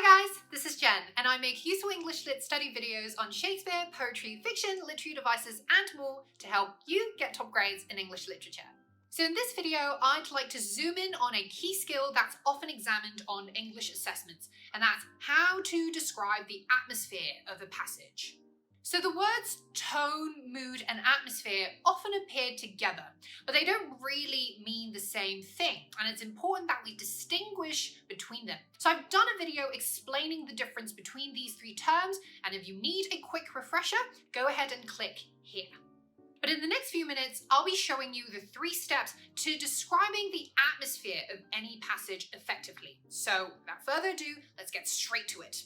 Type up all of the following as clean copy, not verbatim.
Hi guys, this is Jen, and I make useful English Lit study videos on Shakespeare, poetry, fiction, literary devices, and more to help you get top grades in English literature. So in this video, I'd like to zoom in on a key skill that's often examined on English assessments, and that's how to describe the atmosphere of a passage. So the words tone, mood, and atmosphere often appear together, but they don't really mean the same thing, and it's important that we distinguish between them. So I've done a video explaining the difference between these three terms, and if you need a quick refresher, go ahead and click here. But in the next few minutes, I'll be showing you the 3 steps to describing the atmosphere of any passage effectively. So without further ado, let's get straight to it.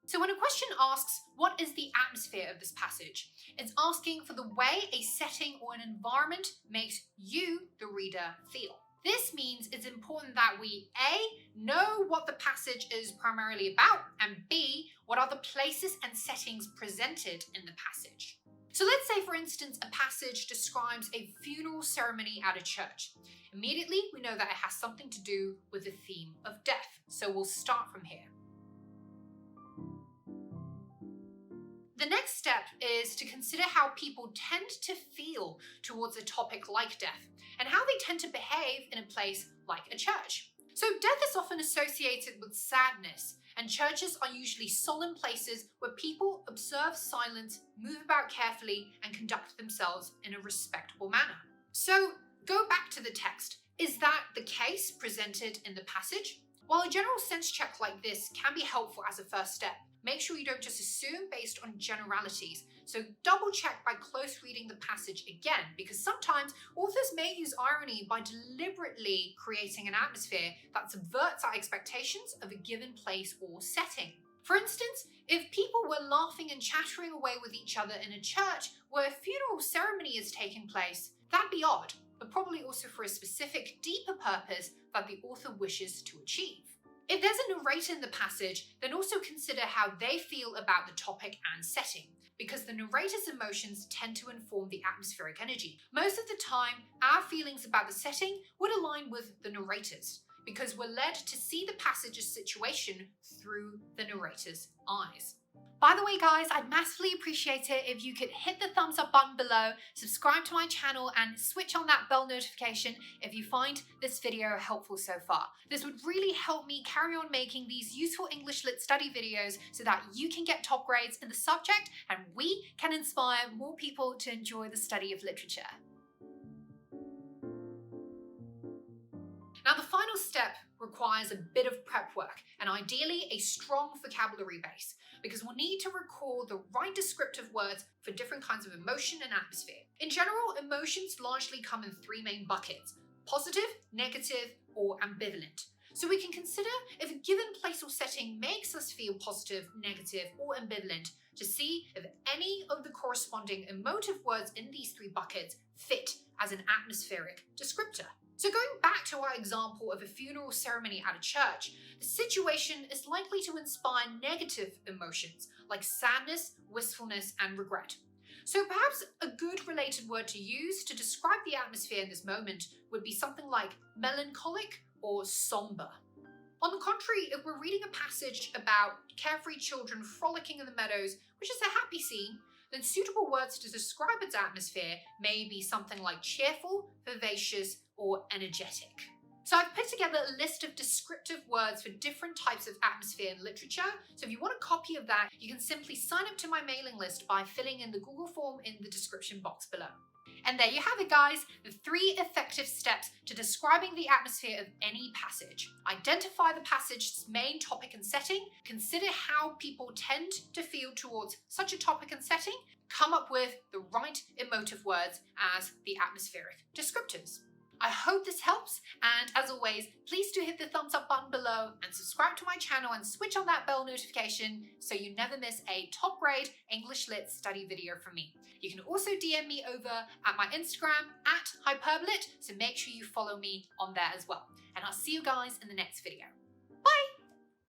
So when a question asks, what is the atmosphere of this passage? It's asking for the way a setting or an environment makes you, the reader, feel. This means it's important that we A, know what the passage is primarily about, and B, what are the places and settings presented in the passage. So let's say, for instance, a passage describes a funeral ceremony at a church. Immediately, we know that it has something to do with the theme of death. So we'll start from here. The next step is to consider how people tend to feel towards a topic like death, and how they tend to behave in a place like a church. So death is often associated with sadness, and churches are usually solemn places where people observe silence, move about carefully, and conduct themselves in a respectable manner. So go back to the text. Is that the case presented in the passage? While a general sense check like this can be helpful as a first step, make sure you don't just assume based on generalities. So double check by close reading the passage again, because sometimes authors may use irony by deliberately creating an atmosphere that subverts our expectations of a given place or setting. For instance, if people were laughing and chattering away with each other in a church where a funeral ceremony is taking place, that'd be odd, but probably also for a specific, deeper purpose that the author wishes to achieve. If there's a narrator in the passage, then also consider how they feel about the topic and setting, because the narrator's emotions tend to inform the atmospheric energy. Most of the time, our feelings about the setting would align with the narrator's, because we're led to see the passage's situation through the narrator's eyes. By the way guys, I'd massively appreciate it if you could hit the thumbs up button below, subscribe to my channel, and switch on that bell notification if you find this video helpful so far. This would really help me carry on making these useful English Lit study videos so that you can get top grades in the subject and we can inspire more people to enjoy the study of literature. Now the final step requires a bit of prep work, and ideally a strong vocabulary base, because we'll need to recall the right descriptive words for different kinds of emotion and atmosphere. In general, emotions largely come in 3 main buckets: positive, negative, or ambivalent. So we can consider if a given place or setting makes us feel positive, negative, or ambivalent to see if any of the corresponding emotive words in these 3 buckets fit as an atmospheric descriptor. So going back to our example of a funeral ceremony at a church, the situation is likely to inspire negative emotions like sadness, wistfulness, and regret. So perhaps a good related word to use to describe the atmosphere in this moment would be something like melancholic or somber. On the contrary, if we're reading a passage about carefree children frolicking in the meadows, which is a happy scene, then suitable words to describe its atmosphere may be something like cheerful, vivacious, or energetic. So I've put together a list of descriptive words for different types of atmosphere in literature. So if you want a copy of that, you can simply sign up to my mailing list by filling in the Google form in the description box below. And there you have it guys, the 3 effective steps to describing the atmosphere of any passage. Identify the passage's main topic and setting, consider how people tend to feel towards such a topic and setting, come up with the right emotive words as the atmospheric descriptors. I hope this helps, and as always, please do hit the thumbs up button below and subscribe to my channel and switch on that bell notification so you never miss a top grade English Lit study video from me. You can also DM me over at my Instagram @hyperbolit, so make sure you follow me on there as well. And I'll see you guys in the next video.